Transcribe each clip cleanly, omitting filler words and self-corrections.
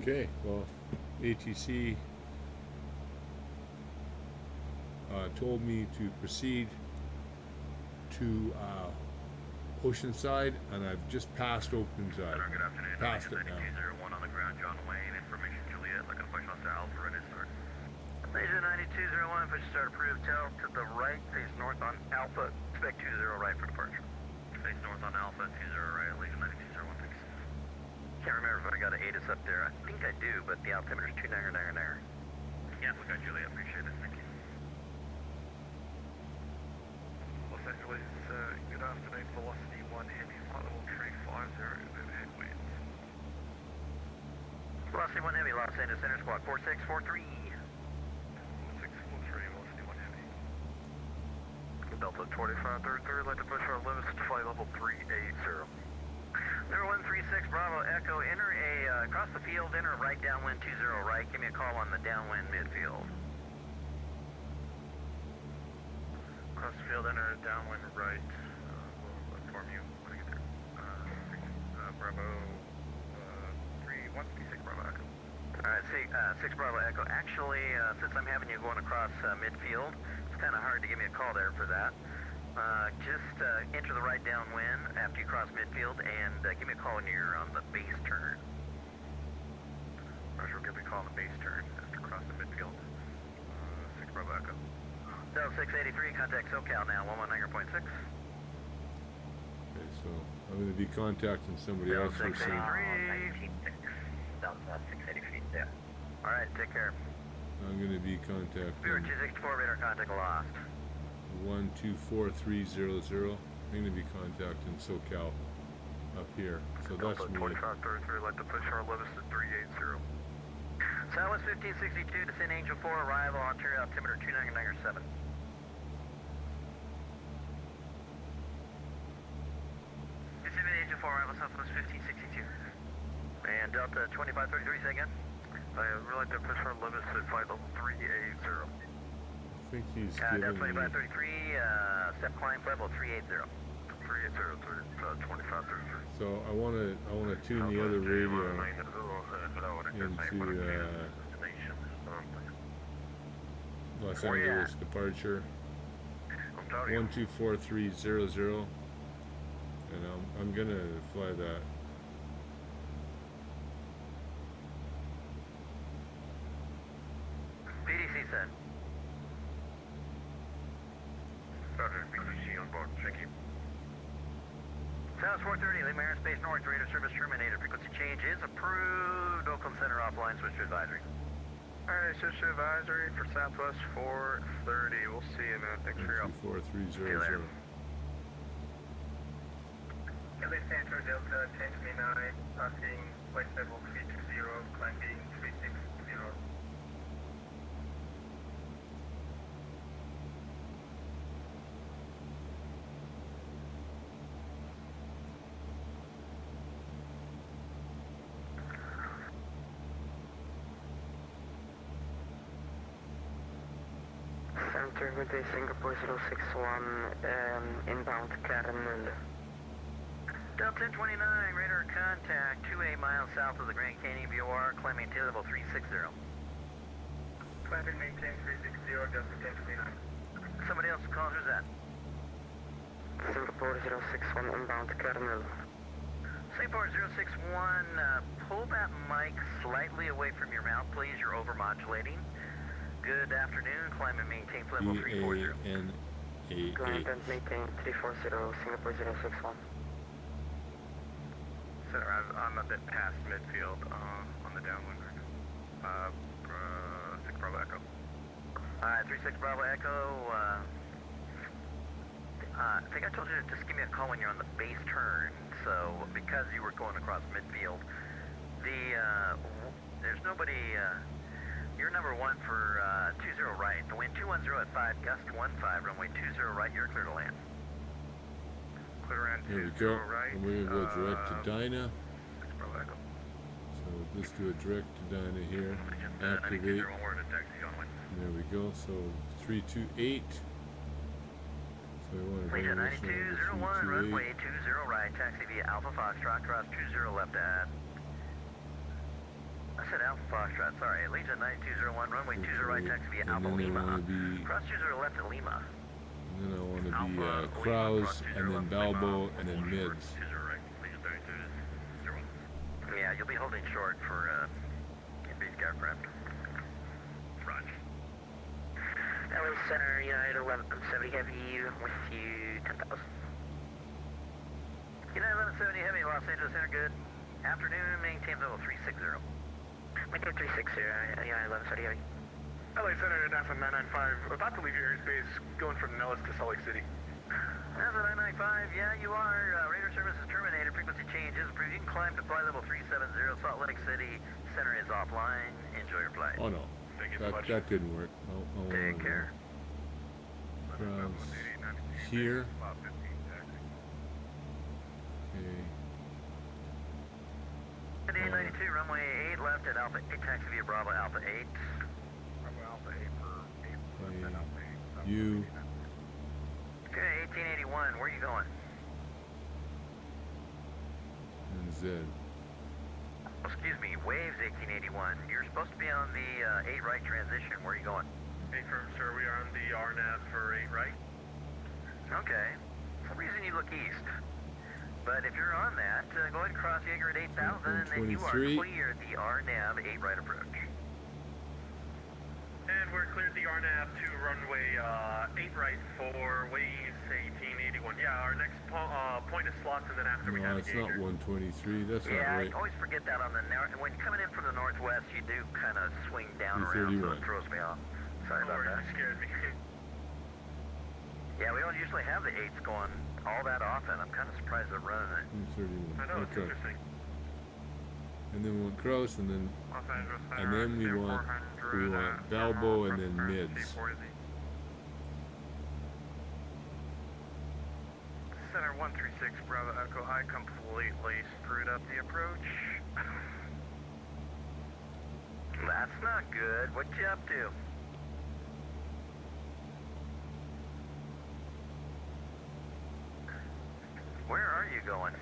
Okay, well, ATC told me to proceed to Oceanside, and I've just passed Oceanside. Good afternoon. Passed it now. 9201 on the ground, John Wayne. Information Juliet. Looking to push on to Alpha, ready to start. Legion 9201, push start approved. Tell to the right, face north on Alpha. Expect 20 right for departure. Face north on Alpha, 20 right. Legion 9201, thanks. Can't remember if I got an ATIS up there. I think I do, but the altimeter's 2999. Yeah, we got Juliet. Appreciate it. Thank you. Los Angeles, good afternoon. Velocity 1 heavy, flight level 350, overhead winds. Velocity 1 heavy, Los Angeles Center Squad 4643. 4643, velocity 1 heavy. Delta 2533, like to push our limits to flight level 380. 0136 Bravo Echo, enter across the field, enter right downwind 20 right. Give me a call on the downwind midfield. Across the field, enter downwind right. We'll inform you when I get there. Bravo 3136 Bravo Echo. Alright, 6 Bravo Echo. Actually, since I'm having you going across midfield, it's kind of hard to give me a call there for that. Just enter the right downwind after you cross midfield, and give me a call when you're on the base turn. Roger, we'll give me a call on the base turn after crossing the midfield. 6 Bravo Echo. Delta 683, contact SoCal now, 119.6. Okay, so I'm going to be contacting somebody else for some. 683. Delta 683 there. Alright, take care. I'm going to be contacting Spirit 264, radar contact lost. 124300. I'm going to be contacting SoCal up here. So that's Delta me. 2533, like to push our limits to 380. Southwest 1562, descend Angel 4, arrival, Ontario altimeter 2997. Descend Angel 4, arrival Southwest 1562. And Delta 2533, say again? I would like to push our limits to flight level 380. I think he's Delta giving me. 2533, step climb, flight level 380. 380 to 2533. So I want to tune the other radio into Los Angeles departure. 124300, and I'm gonna fly that. PDC said. Roger, PDC on board. Thank you. South 430, Lima Airspace North, radar service terminated. Frequency change is approved. Oakland Center offline, switch to advisory. Alright, switch to advisory for Southwest 430. We'll see you, man. Thanks for your help. 124300. LA Center Delta 1029, passing flight level 320, climbing 360. Center with the Singapore 061, inbound KRNM. Delta 1029, radar contact 28 miles south of the Grand Canyon VOR, climbing tail level 360. Climbing maintain 360, Delta 1029. Somebody else call, who's that? Singapore 061, inbound KRNM. Singapore 061, pull that mic slightly away from your mouth, please. You're overmodulating. Good afternoon. Climb and maintain flight level 340. Climb and maintain 340, Singapore 061. Center, I'm a bit past midfield on the downwind right now. 6 Bravo Echo. Alright, 36 Bravo Echo. I think I told you to just give me a call when you're on the base turn. So, because you were going across midfield, there's nobody. You're number 1 for 20 right. The wind 210 at 5, gust 15, runway 20 right. You're clear to land. Clear around There we 20 go. right. And we're going to go direct to Dinah. 6 Bravo Echo. So let's do a direct to Dinah here. Activate. 9201 to taxi on wind. There we go. So 328. So we want to bring Legion this over 9201, 328. runway 20 right. Taxi via Alpha Foxtrot, cross 20 left at I said Alpha Foxtrot, sorry. Legion 9201, runway 20 right, taxi via And Alpha then I Lima. want to be, Cross 20 left at Lima. and then I want to be Alpha, Kraus, Lima, and then cross 20 Balbo, left, and then hold short, mids. 20 right, Legion 32 is 01. Yeah, you'll be holding short for basic aircraft. Roger. LA Center, United 1170 Heavy, with you 10,000. United 1170 Heavy, Los Angeles Center, good. Afternoon, maintain level 360. Maintain 360, United 1170 Heavy. LA Center, NASA 995, about to leave your airspace, going from Nellis to Salt Lake City. NASA 995, yeah, you are. Radar service is terminated. Frequency changes. You can climb to flight level 370. Salt Lake City Center is offline. Enjoy your flight. Oh no, Thank you so much. that didn't work. I'll Take care. Kraus here. Okay. Today 92, runway 8 left at Alpha 8, taxi via Bravo Alpha 8. Okay. You. Okay, 1881, where are you going? And Z. Oh, excuse me, Waves 1881. You're supposed to be on the 8 right transition. Where are you going? Confirm, sir, we are on the RNAV for 8 right. Okay. For some reason you look east. But if you're on that, go ahead and cross Jaeger at 8,000, and then you are 23. clear the RNAV 8 right approach. And we're cleared the RNAV to runway 8 right for Waves 1881. Yeah, our next point is slots, and then after we No, have it's not Jaeger. 123. That's not Yeah, right. I always forget that on the when you're coming in from the northwest, you do kind of swing down around, so 331. it throws me off. Sorry No about worries, that. you scared me. Yeah, we don't usually have the 8s going all that often. I'm kind of surprised they're running it. 31. I know, it's Okay. interesting. And then we want Kraus, and then Los Angeles Center, and then we want Balbo, and then mids. Center 136 Bravo Echo, I completely screwed up the approach. That's not good. What you up to? Where are you going?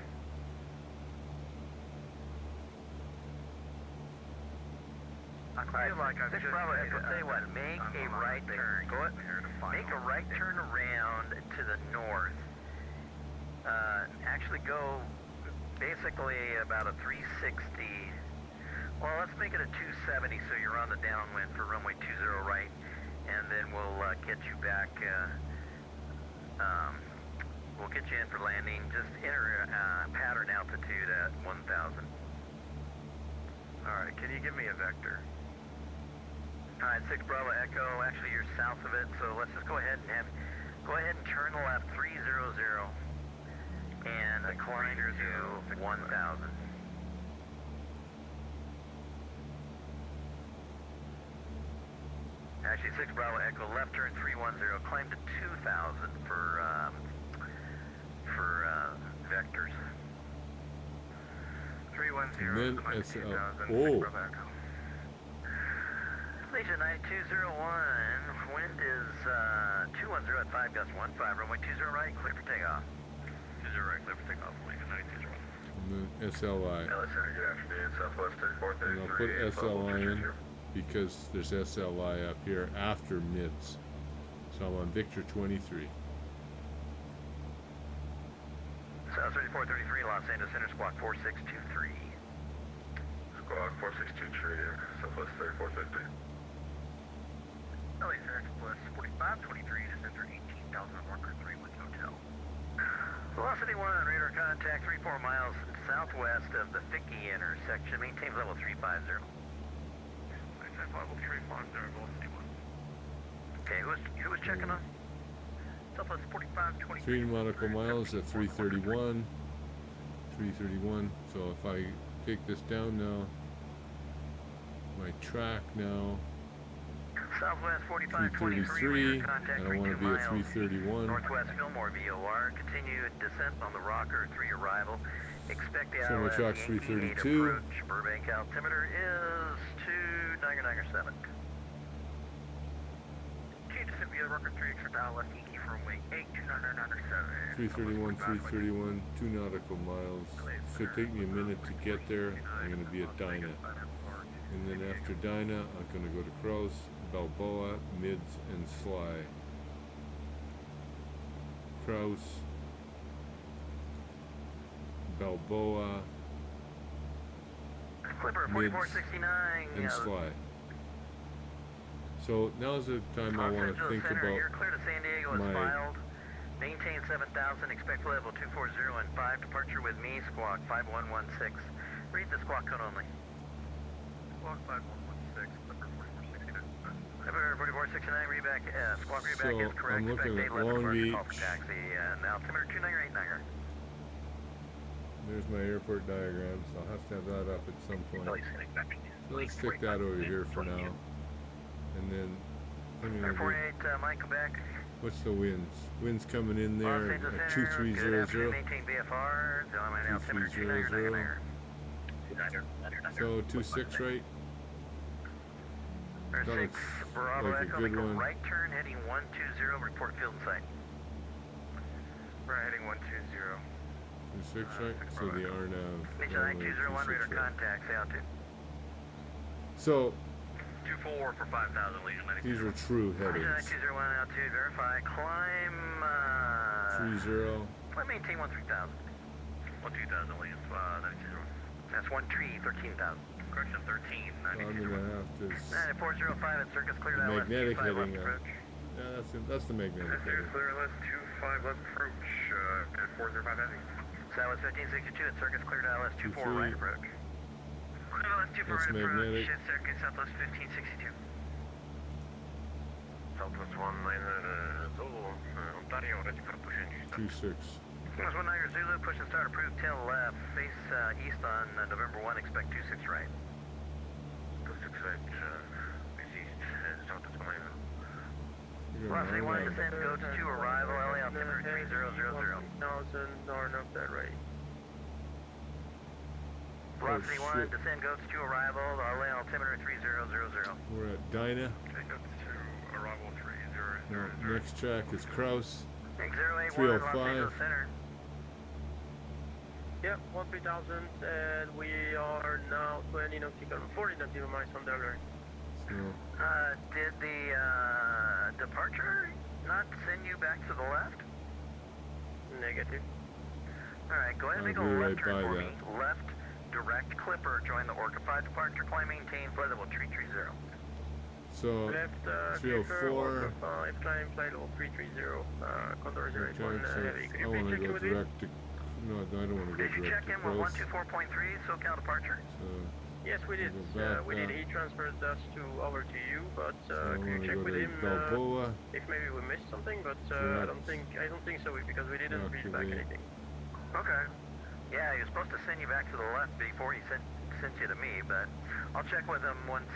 I feel like I've Six just Bravo made Echo, a- tell you what, make a right turn. Go ahead, make a right turn around to the north. Actually go basically about a 360. Well, let's make it a 270 so you're on the downwind for runway 20 right, and then we'll get you back. We'll get you in for landing. Just enter pattern altitude at 1,000. All right, can you give me a vector? All right, 6 Bravo Echo. Actually, you're south of it, so let's just go ahead and turn left 300 and climb to 1,000. Actually, 6 Bravo Echo, left turn 310, climb to 2,000 for vectors. 310, And then climb to it's 2000, oh. Bravo Echo. Legion 9201, wind is 210 at 5 gusts 15, runway 20 right, clear for takeoff. 20 right, clear for takeoff, Legion 9201. And then SLI. LA Center, good afternoon. Southwest 3433. And I'll put SLI in because there's SLI up here after mids. So I'm on Victor 23. South 3433, Los Angeles Center, squawk 4623. Squawk 462 Southwest 3450. LA Center Express 4523, just enter 18,000 on marker 3 with hotel. Velocity 1, radar contact 34 miles southwest of the Fickey intersection. Maintain level 350. Maintain level 350, velocity 1. Okay, who was checking on? Southwest 4523. 3 nautical miles at 331. 331. So if I take this down now, my track now, Southwest 4523, 333. radar contact I don't want to 32 be at miles. 331. Northwest Fillmore VOR. Continue descent on the Rocker 3 arrival. Expect the So my ILS track's Yankee 8 332. approach. Burbank altimeter is 2997. Continue descent via Rocker 3, expect ILS Yankee from wing 82997. 331, 331, 2 nautical miles. Should take me a minute to get there. I'm going to be at Dinah. And then after Dinah, I'm gonna go to Kraus, Balboa, Mids, and Sly. Kraus, Balboa, Clipper Mids, 4469. and Sly. So now's the time I Los want to Angeles think Center, about you're clear to San Diego is my filed. Maintain 7,000, expect level 240 and 5. Departure with me, squawk 5116. Read the squawk code only. Squawk 5116, Clipper 4469. Clipper 4469, read back, squawk read back So, is correct. I'm looking expect at 811 Long departure, call for Beach. taxi, now altimeter 2989er. There's my airport diagrams. I'll have to have that up at some point. So let's stick that over here for now. And then I'm gonna Air get, 48, Mike, Quebec. what's the winds? Winds coming in Los there Angeles at Center, good afternoon, 2300. maintain VFR, altimeter 2300. 2999er. So 26 right? Air That 6, looks Bravo like a Echo, good make a one. right turn heading 120, report field in sight. Right heading 120. 26 right? So the RNAV. Station runway 9201, 26 radar right. contact, say altitude. So 24 for 5,000, Legion 92. these are true Station headings. 9201, altitude, verify, climb, 30. climb, maintain 13,000. 12,000, Legion 92. That's 1 tree, 13,000. Correction 13, So I'm 92. gonna have to. 9405 at circus cleared The ILS magnetic 25 heading, left approach. Yeah, that's the magnetic heading. Clear LS 25 left approach, at 405 heavy. Southwest 1562 at circus cleared ILS 24 right approach. Clear LS 24 That's right approach, magnetic. at circuit Southwest 1562. Southwest 19, total, Ontario, ready for push and 26. Southwest 19 Zulu, push and start approved, tail left, face east on November 1, expect 26 right. 26 right, face east, Southwest 19. Velocity 1, descend, go to 2, arrival, LA altimeter 3000. 1,000 north of that rate. Velocity 1, shit. descend, go to 2, arrival, LA altimeter 3000. We're at Dinah. Okay, go to arrival 3000. Now, next track is Kraus. 081, Los 305. Angeles Center. Yep, 13,000, and we are now 20 nautical, 40 nautical miles from Delaware. So Did the departure not send you back to the left? Negative. Alright, go ahead and make a I'll be left right turn by for that. me. Left, direct clipper, join the Orca 5 departure, climb, maintain, flight level 330. so Left, 304. 5, climb, flight level 330, contour 01, heavy. Could I you want please to check go with me? direct to. No, I don't want to go Did you check direct to in with Kraus. 124.3 SoCal departure? So Yes, we did. Go back We did. down. He transferred us over to you, but I could you want to check go with to him Balboa. if maybe we missed something? But I don't think so because we didn't read back Activate. anything. Okay. Yeah, he was supposed to send you back to the left before he sent you to me, but I'll check with him once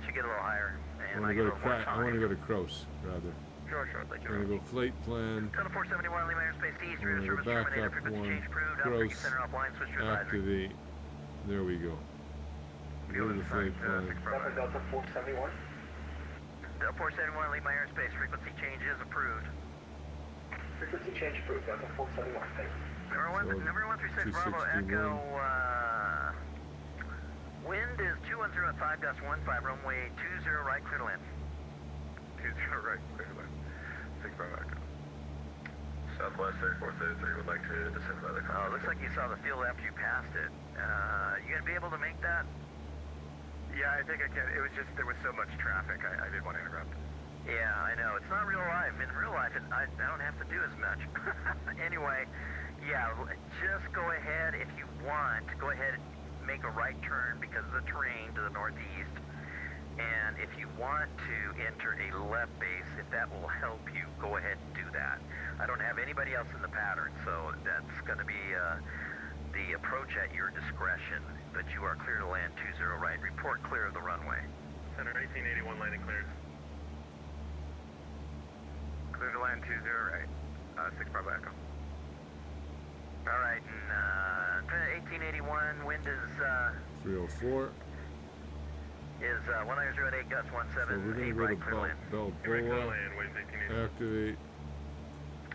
you get a little higher. I And want I to get go a to little more I want to time. go to Kraus rather. Sure, thank I want to you. go flight plan. Code 471, Lima Airspace East, I'm rear gonna service go back terminated, up frequency one, change approved, Kraus, Alpha center offline, switch to advisory. Activate. There we go. Go to the flight plan. Delta 471, Lima Airspace, frequency change is approved. Frequency change approved, Delta 471, thank you. Number 136 Bravo 261. Echo, wind is 210 at 5.15, runway 20 right, clear to land. 20 right, clear to land. 6 Bravo Echo. Southwest 3433 would like to descend by the Oh, looks like you saw the field after you passed it. You gonna be able to make that? Yeah, I think I can. It was just, there was so much traffic, I didn't want to interrupt. Yeah, I know. It's not real life. In real life, I don't have to do as much. Anyway, yeah, just go ahead if you want. Go ahead and make a right turn because of the terrain to the northeast. And if you want to enter a left base, if that will help you, go ahead and do that. I don't have anybody else in the pattern, so that's going to be the approach at your discretion. But you are clear to land 20 right. Report clear of the runway. Center 1881 landing cleared. Clear to land 20 right. 6 Bravo Echo. All right, and 1881, wind is 304. 1908, gusts So we're 178 gonna go right, to clear to land. Balboa. Land, wind 1881. Activate.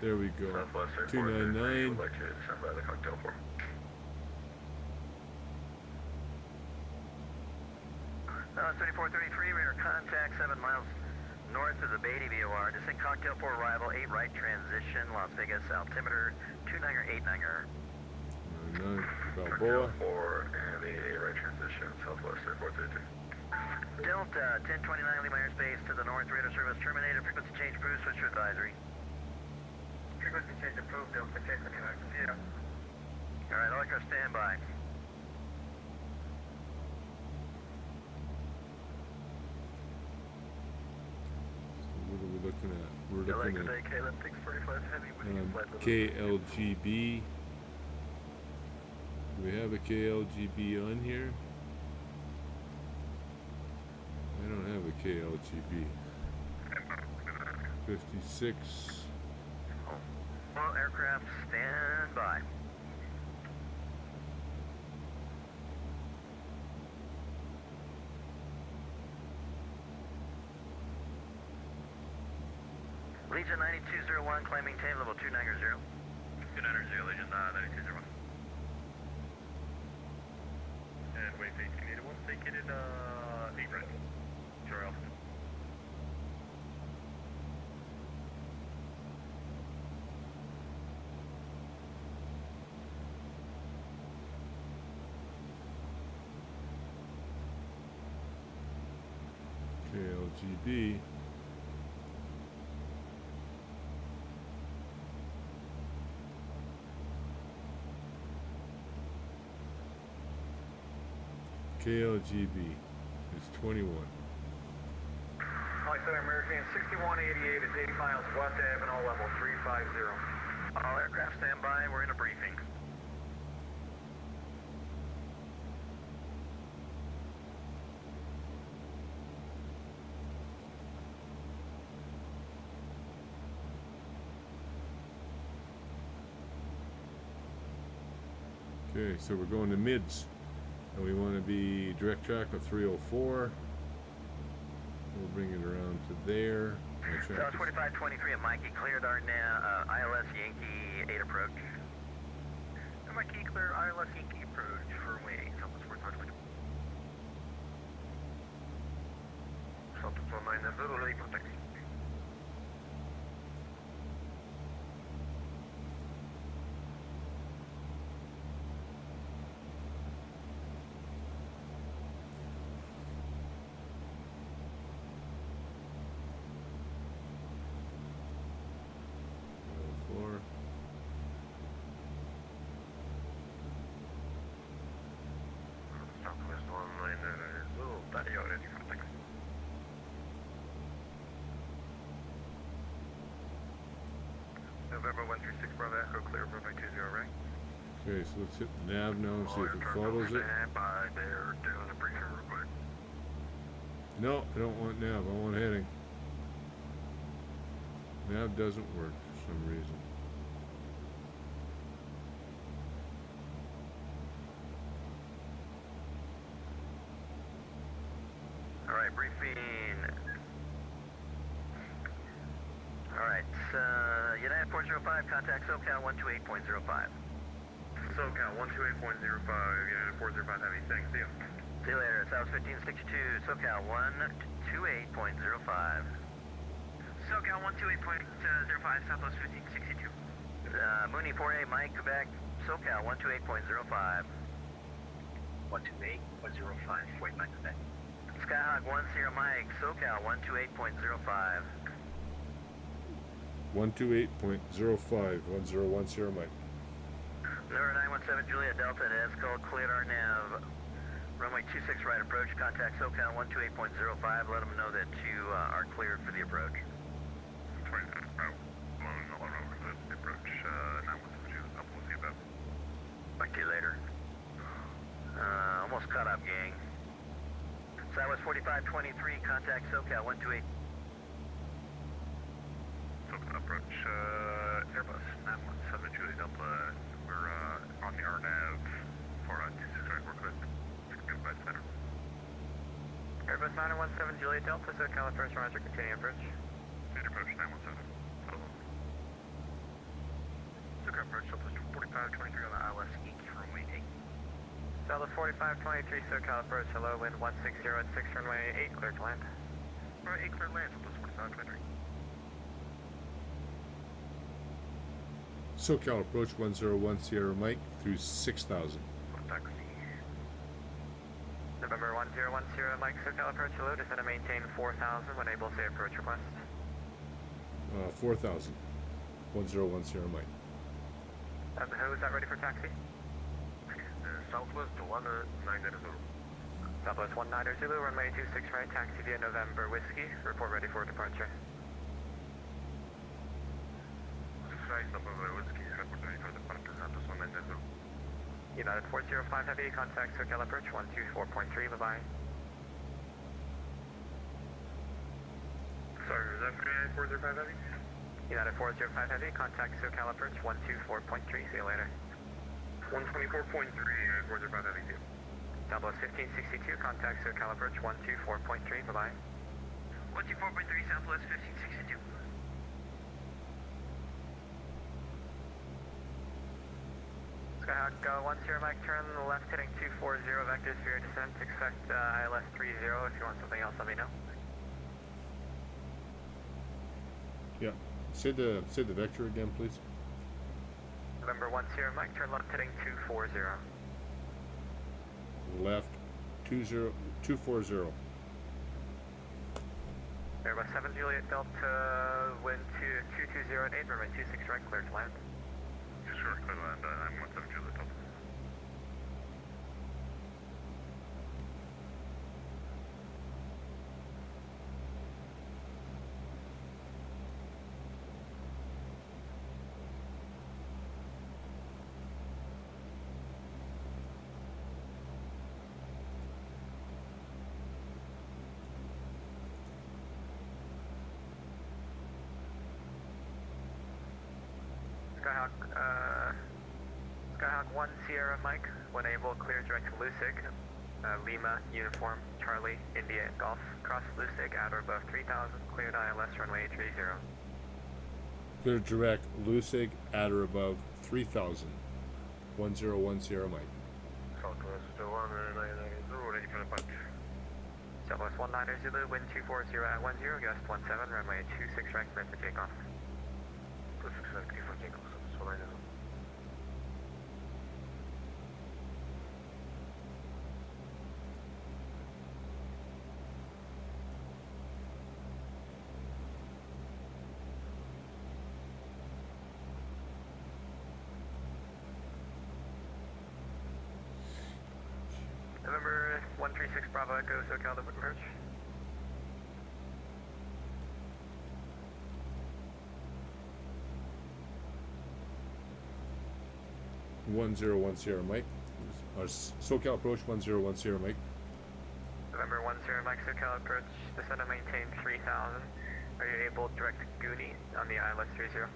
There we go. Southwest 299. would like to descend by the cocktail form. 7433, radar contact 7 miles north of the Beatty VOR. Descent cocktail for arrival, 8 right transition, Las Vegas, altimeter 29er. 9 Balboa. 4 and the 8 right transition, Southwest 3432. Delta 1029, Lima airspace to the north, radar service terminated, frequency change approved, switch to advisory. Frequency change approved, Delta, check the connect. Yeah. Alright, all aircraft standby. What are we looking at? We're looking at KLM 645 Heavy, KLGB. Do we have a KLGB on here? I don't have a KLGB. 56. All aircraft stand by. Legion 9201 claiming tail level 290. 290, Legion 9201. And wave 1881, vacated 8 right. Zero altitude. KLGB. KLGB is 21. Mike 7 American 6188 is 80 miles west Avenue, level 350. All aircraft stand by, we're in a briefing. Okay, so we're going to mids. And we want to be direct track of 304. We'll bring it around to there. South 4523 at Mikey, cleared our ILS Yankee 8 approach. Mikey, clear ILS Yankee approach for Rwy, Southwest 4522. Southwest 190, ready for taxi. Southwest 190, little patio ready for taxi. November 136 Bravo Echo, clear for 20, right? Okay, so let's hit the nav now and see if it follows it. By there, doing a briefing real quick. No, I don't want nav, I want heading. Nav doesn't work for some reason. Alright, briefing. Alright, United 405, contact SoCal 128.05. SoCal 128.05, United 405 Heavy, thanks, see you. See you later, South 1562, SoCal 128.05. SoCal 128.05, Southwest 1562. Mooney 48, Mike, Quebec, SoCal 128.05. 128.05, Fort Mike, Quebec. Skyhawk 10, Mike, SoCal 128.05. 128.05, 1010 Mike. Number 917 Juliet Delta and Escort cleared our nav. Runway 26 right approach, contact SoCal 128.05. Let them know that you are cleared for the approach. 20, Moon, all over the approach, 917, up, we'll see about. Back to you later. Almost caught up, gang. Southwest 4523, contact SoCal 128. SoCal approach, Airbus 917 Juliet Delta. We're on the RNAV for 26 right, we're good. Goodbye, center. Airbus 917 Juliet Delta, SoCal approach, roger, continuing approach. Continuing approach 917. SoCal approach, Southwest 4523 on the ILS Rwy 8. Southwest 4523 SoCal approach, hello, wind 160 at 6 runway 8, clear to land. Runway 8 clear to land, Southwest 4523. SoCal approach 101 Sierra Mike through 6,000. Taxi. November 101 Sierra Mike, SoCal approach, hello, descend and maintain 4,000 when able, say approach request. 4,000. 101 Sierra Mike. Who is that ready for taxi? Southwest 19 Zulu. Southwest 19 Zulu, runway 26 right, taxi via November Whiskey, report ready for departure. 6 right, November Whiskey, report ready for departure, Southwest 19 Zulu. United 405 Heavy, contact SoCal approach 124.3, bye-bye. Sorry, was that for United 405 Heavy? United 405 Heavy, contact SoCal approach 124.3, see you later. 124.3, United 405 Heavy, see you. Southwest 1562, contact SoCal approach 124.3, bye-bye. 124.3 Southwest 1562. Skyhawk 1 Sierra Mike, turn left heading 240 vectors for your descent. Expect ILS 30. If you want something else, let me know. Yeah. Say the vector again, please. November 1 Sierra Mike, turn left heading 240. Left 240. Airbus 7 Juliet Delta, wind 220 at 8, runway 26 right, clear to land. Sure, clear to land, I'm 17 Juliet Delta. Skyhawk 1 Sierra Mike, when able, clear direct to Lusig. Lima, uniform, Charlie, India, Golf, cross Lusig at or above 3,000, cleared ILS runway 30. Clear direct Lusig at or above 3,000. 101 Sierra Mike. Southwest 19 Zulu, ready for departure. Southwest 19 Zulu, wind 240 at 10, gust 17, runway 26 right, clear for takeoff. 26 right, clear for takeoff, Southwest 19 Zulu. November 136 Bravo Echo, SoCal approach. .101 Sierra Mike. SoCal approach 101 Sierra Mike. November 1 Sierra Mike, SoCal approach, descend and maintain 3,000. Are you able to direct Goonie on the ILS 30?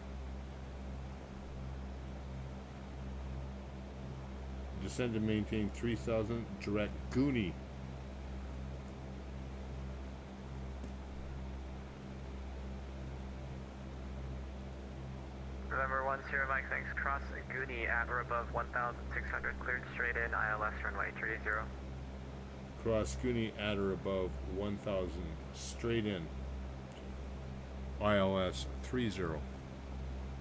Descend and maintain 3,000. Direct Goonie. November 1 Sierra Mike, thanks. Cross Goonie at or above 1,600. Cleared straight in, ILS runway 30. Cross Goonie at or above 1,000. Straight in. ILS 30.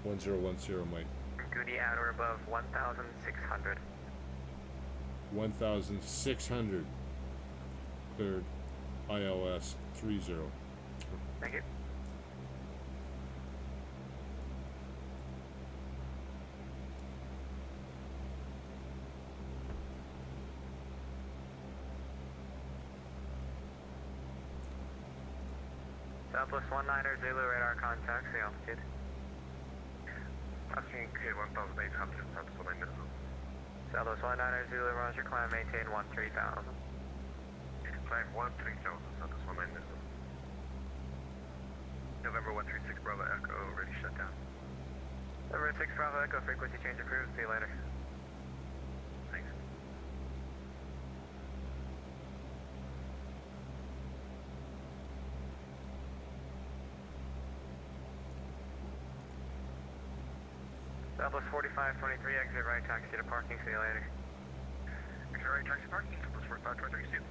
101 Sierra Mike. Goonie at or above 1,600. 1,600. Cleared. ILS 30. Thank you. Southwest 19 Zulu, radar contact, the altitude. Passing K1800, Southwest 19 Zulu. Southwest 19 Zulu, roger, climb, maintain 13,000. Climb 13,000, Southwest 19 Zulu. November 136 Bravo Echo, ready shut down. November 6 Bravo Echo, frequency change approved, see you later. Thanks. Southwest 4523, exit right, taxi to parking, see you later. Alright, taxi parking, let's work 532.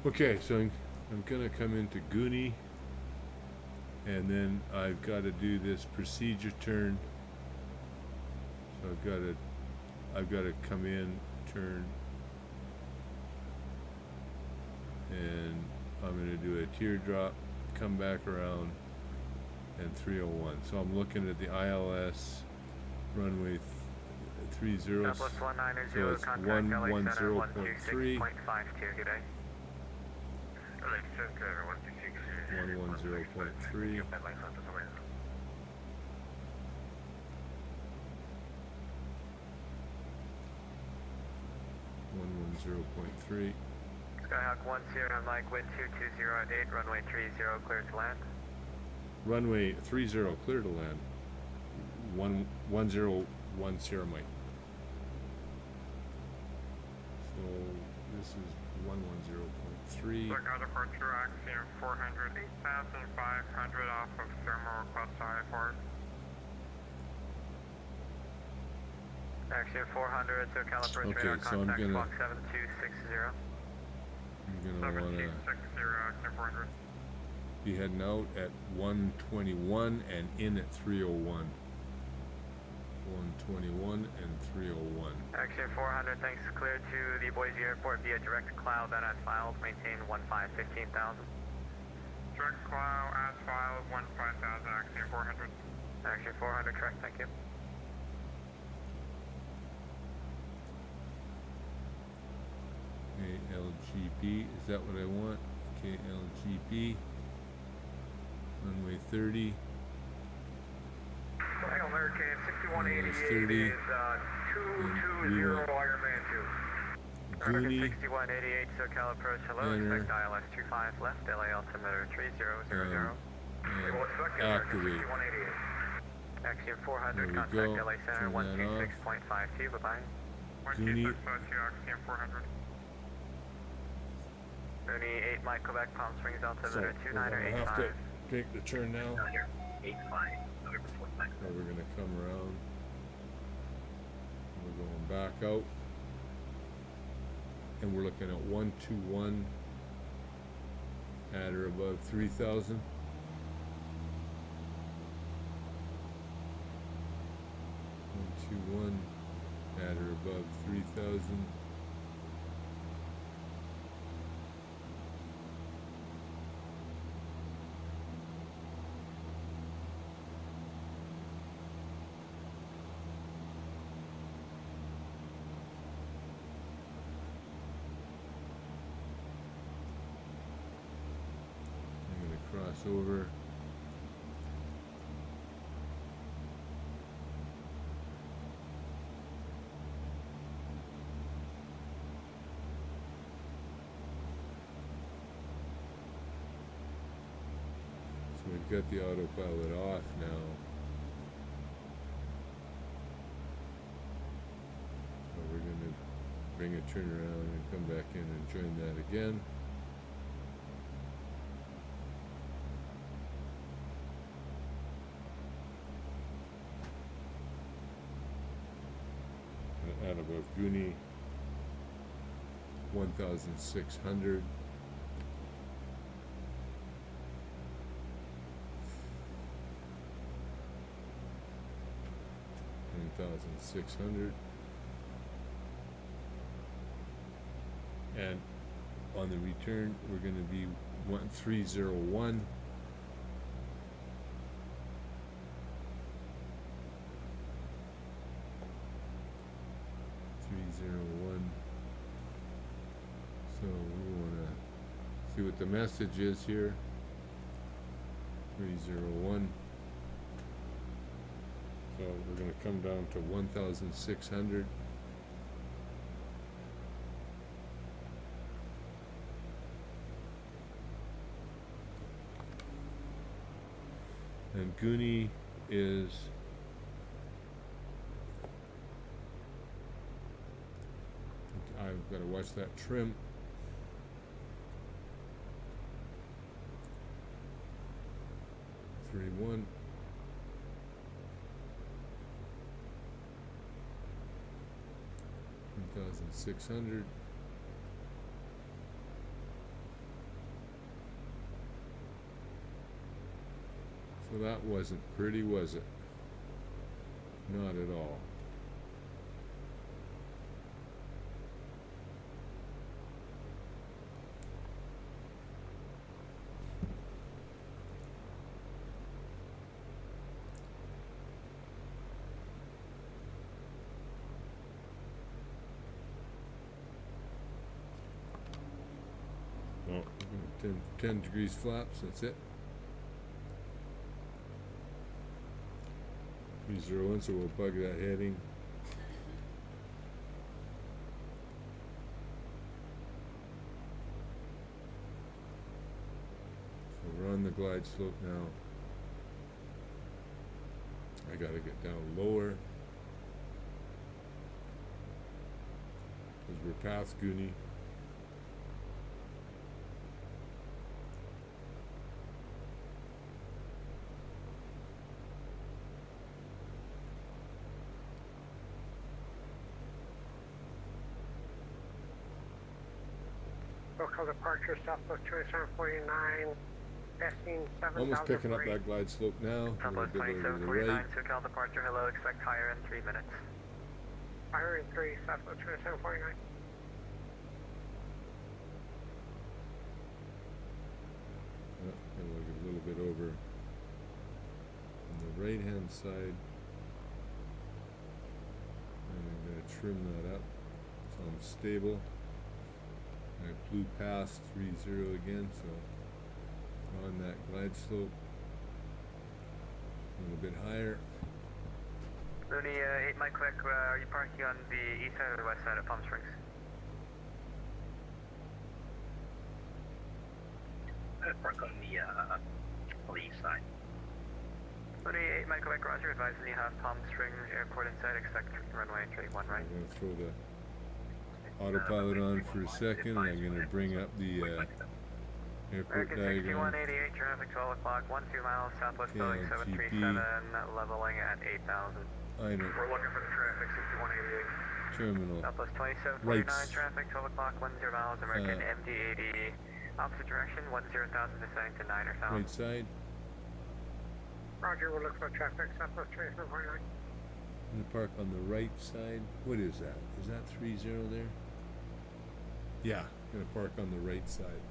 Okay, so I'm gonna come into Goonie, and then I've got to do this procedure turn. So I've got to come in, turn, and I'm gonna do a teardrop, come back around, and 301. So I'm looking at the ILS runway 30. So it's 110.3. 110.3. Skyhawk 1 Sierra Mike, wind 220 at 8, runway 30, clear to land. Runway 30, clear to land. 110 Sierra Mike. So this is 110.3. Chicago departure, Axiom 400, 8,500 off of thermal request IFR. Axiom 400, so caliper Okay, radar so I'm contact gonna- Fox 7260. I'm gonna wanna 7260, Axiom 400. be heading out at 121 and in at 301. 121 and 301. Axiom 400, thanks, clear to the Boise Airport via direct cloud that as filed, maintain 15,000. Direct cloud as filed 15,000, Axiom 400. Axiom 400, correct, thank you. KLGB, is that what I want? KLGB. Runway 30. Well, American 6188 30. is 220 Ironman 2. Goonie. 6188, SoCal approach, hello, Enter. expect ILS 25 left, LA altimeter 3000. Activate. 6188. Axiom 400, There we contact go. LA Center Turn that off. 126.52, bye-bye. Goonie. 126.2, Axiom 400. Rooney 8 Mike, Quebec, Palm Springs, So altimeter we're 29 or gonna have 85. to take the turn now. 85. November 29. So we're gonna come around. We're going back out. And we're looking at 121 at or above 3,000. 121 at or above 3,000. Cross over. So we've got the autopilot off now. So we're going to bring a turn around and come back in and join that again. Out above Goonie, 1,600. 1,600. And on the return, we're going to be 1301. See what the message is here. 301. So we're going to come down to 1,600. And Goonie is I've got to watch that trim. Three one. $1,600. So that wasn't pretty, was it? Not at all. Well, 10 degrees flaps, that's it. 301, so we'll bug that heading. So we're on the glide slope now. I gotta get down lower because we're past Goonie. Local departure, Southwest 2749, passing 7,000. Almost picking up that glide slope now. A little Southwest bit over to the 2749, right. SoCal departure, hello, expect higher in 3 minutes. Fire in 3, Southwest 2749. And we'll get a little bit over on the right hand side. And I'm going to trim that up so I'm stable. I blew past 30 again, so on that glide slope. A little bit higher. Looney, 8 Mike Quebec, are you parking on the east side or the west side of Palm Springs? Park on the east side. Looney, 8 Mike Quebec, roger, advising you have Palm Springs Airport in sight, expect runway 31 right. I'm going to throw the autopilot on for a second. I'm going to bring up the airport American diagram. 6188, traffic 12 o'clock, 12 miles, southwest Boeing KLGB 737, leveling at 8,000. I know. We're looking for the traffic, 6188. Terminal. Southwest 2749, Right. traffic 12 o'clock, 10 miles, American MD-80, opposite direction, 10,000 descending to 9 or south. Right side. Roger, we'll look for traffic, Southwest 2749. I'm going to park on the right side. What is that? Is that 30 there? Yeah, I'm going to park on the right side.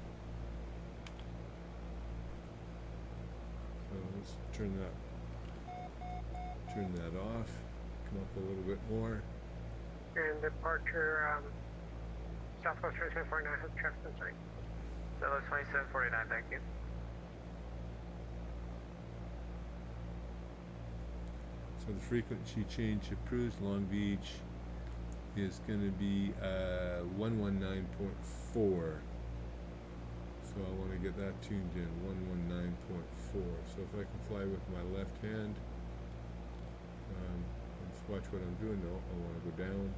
So let's turn that off. Come up a little bit more. And departure, Southwest 2749 has traffic in sight. Southwest 2749, thank you. So the frequency change approved. Long Beach is going to be 119.4. So I want to get that tuned in, 119.4. So if I can fly with my left hand, let's watch what I'm doing now. I want to go down.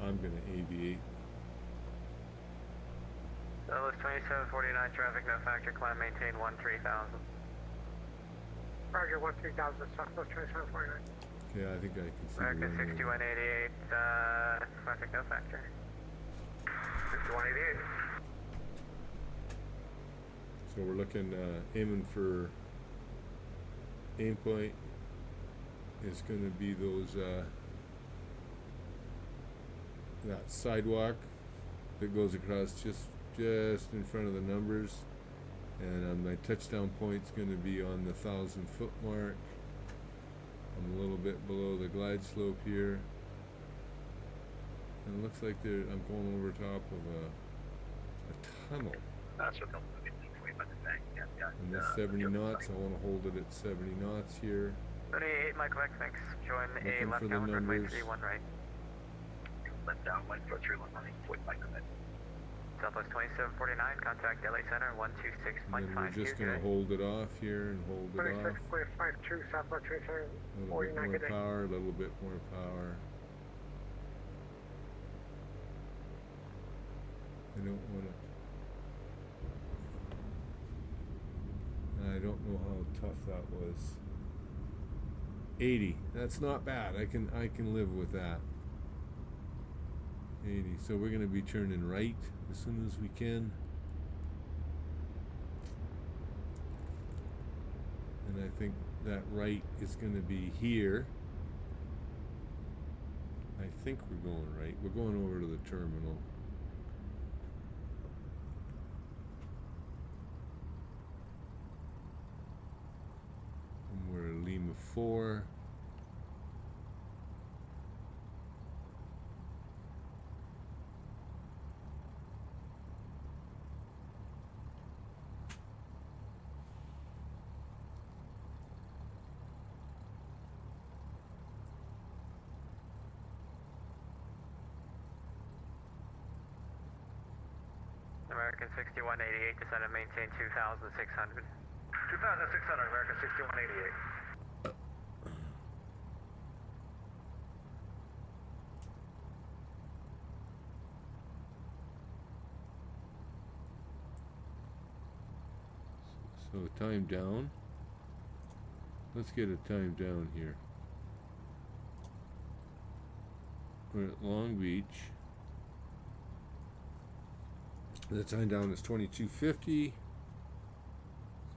I'm going to aviate. Southwest 2749, traffic no factor, climb, maintain 13,000. Roger, 13,000, Southwest 2749. Yeah, I think I can see American the runway. 6188, traffic no factor. 6188. So we're looking, aiming for aim point is going to be those, that sidewalk that goes across just in front of the numbers, and my touchdown point's going to be on the 1,000-foot mark. I'm a little bit below the glide slope here, and it looks like I'm going over top of a tunnel. SoCal moving way by the bank. Yeah, And this 70 knots, I want to hold it at 70 knots here. 38 Mike Quebec, thanks. Join Looking a left for the down runway numbers. 31 right. Left downwind for 31 running, 45 commit. Southwest 2749, contact LA Center And then 126.5. we're just going to hold it off here and hold it off. 26.52 Southwest A little bit 2749, more good day. power, a little bit more power. I don't want to. I don't know how tough that was. 80. That's not bad. I can live with that. 80. So we're going to be turning right as soon as we can. And I think that right is going to be here. I think we're going right. We're going over to the terminal. And we're at Lima 4. American 6188, descend and maintain 2,600. 2,600, American 6188. So time down. Let's get a time down here. We're at Long Beach. The time down is 22:50.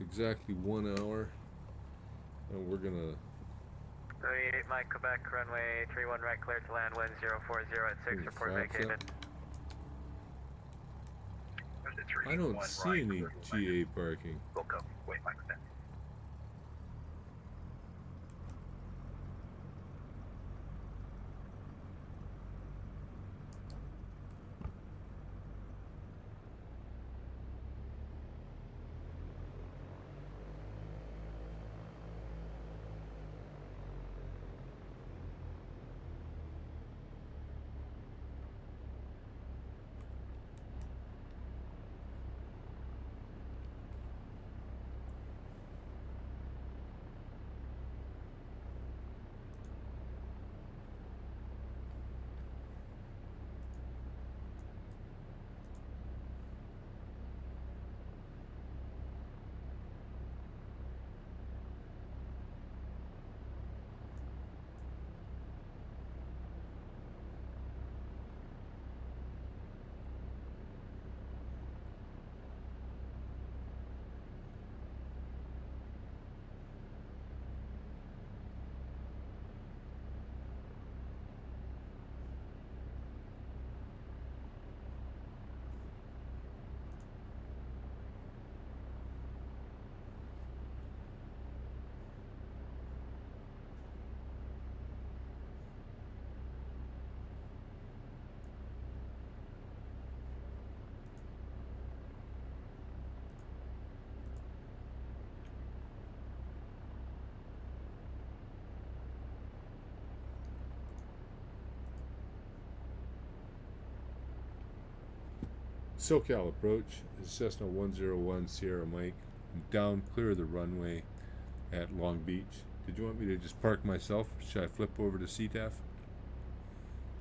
It's exactly 1 hour. And we're gonna 38 Mike Quebec, runway 31 right, clear to land, wind 040 at 6, report flaps vacated. up. I don't see any GA parking. Welcome, wait, Mike, then. SoCal approach is Cessna 101 Sierra Mike. Down clear of the runway at Long Beach. Did you want me to just park myself? Should I flip over to CTAF?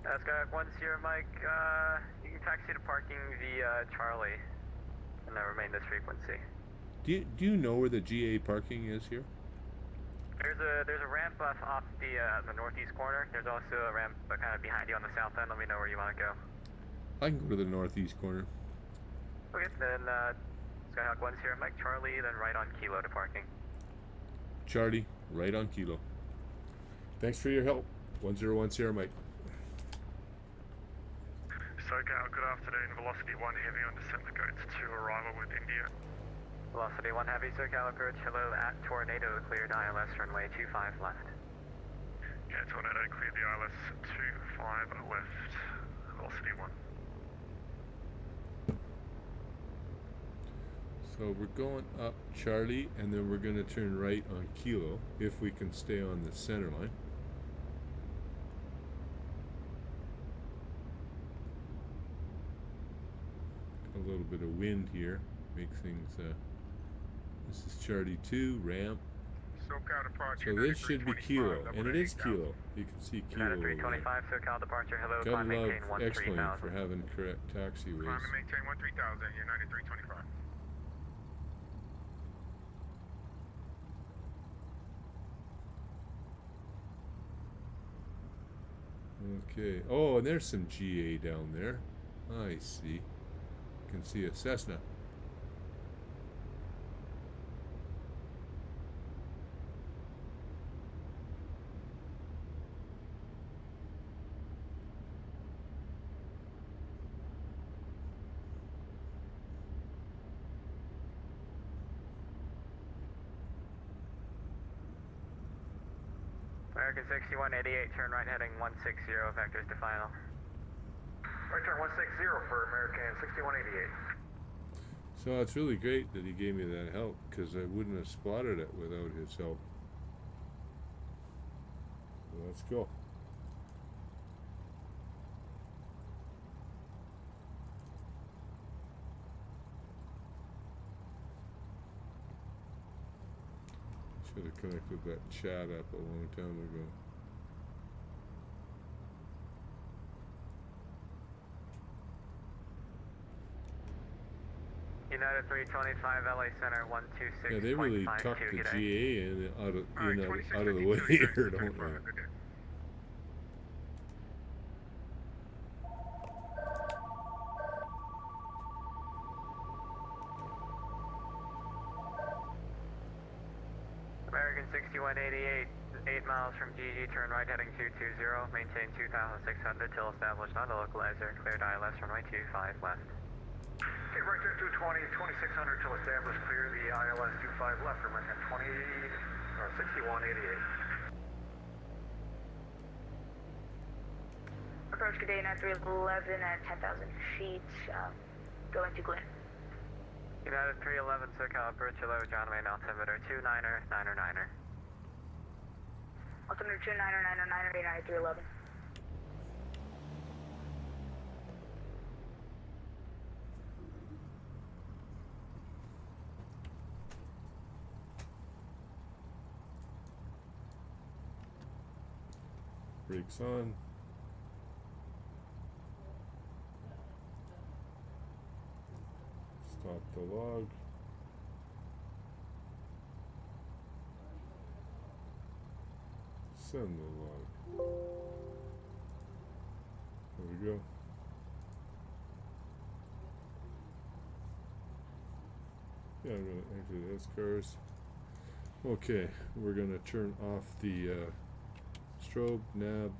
Skyhawk 1 Sierra Mike, you can taxi to parking via Charlie and then remain this frequency. Do you know where the GA parking is here? There's a ramp off the northeast corner. There's also a ramp kind of behind you on the south end. Let me know where you want to go. I can go to the northeast corner. Okay, then Skyhawk 1 Sierra Mike Charlie, then right on Kilo to parking. Charlie, right on Kilo. Thanks for your help. 101 Sierra Mike. SoCal, good afternoon. Velocity 1 heavy on descent to Goats to arrival with India. Velocity 1 heavy, SoCal approach, hello at Tornado, cleared ILS runway 25 left. Yeah, Tornado cleared the ILS 25 left. Velocity 1. So we're going up Charlie, and then we're going to turn right on Kilo, if we can stay on the center line. A little bit of wind here makes things, this is Charlie 2, ramp. SoCal departure. So this should be Kilo, and it is Kilo. You can see Kilo United over there. 325, SoCal departure, hello, Gotta climb love maintain X-Plane 13,000. for having correct taxiways. Climb and maintain 13,000, United 325. Okay. Oh, and there's some GA down there. I see. You can see a Cessna. American 6188, turn right heading 160, vectors to final. Right turn 160 for American 6188. So it's really great that he gave me that help, because I wouldn't have spotted it without his help. So let's go. Should have connected that chat up a long time ago. United 325, LA Center 126.52. Yeah, they really tucked the g'day. GA in out of, Alright, out of the 2652, way United here, don't 325, they? good day. American 6188, 8 miles from GG, turn right heading 220, maintain 2,600 till established on the localizer, cleared ILS Runway 25 left. Okay, right there 220, 2600 till established, clear the ILS 25 left, American 6188. Approach good day, 9311 at 10,000 feet, going to Glen. United 311, SoCal approach, hello, John Wayne altimeter 29er, 9er. Altimeter 29er, United 311. Brakes on. Stop the log. Send the log. There we go. Yeah, I'm gonna enter those cars. Okay, we're gonna turn off the strobe, nav,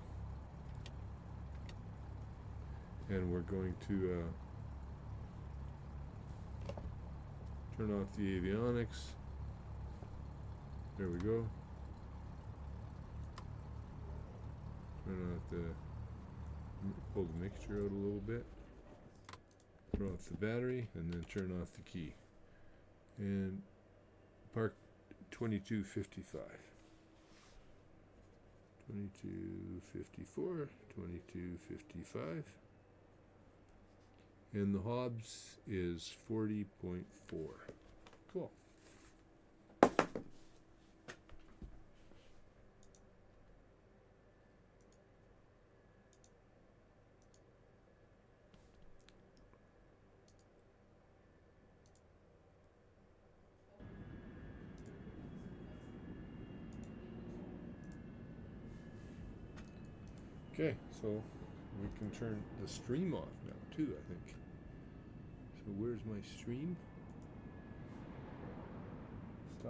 and we're going to turn off the avionics. There we go. Turn off the, pull the mixture out a little bit. Turn off the battery, and then turn off the key. And park 2255. 2254, 2255. And the Hobbs is 40.4. Cool. Okay, so we can turn the stream off now too, I think. So where's my stream?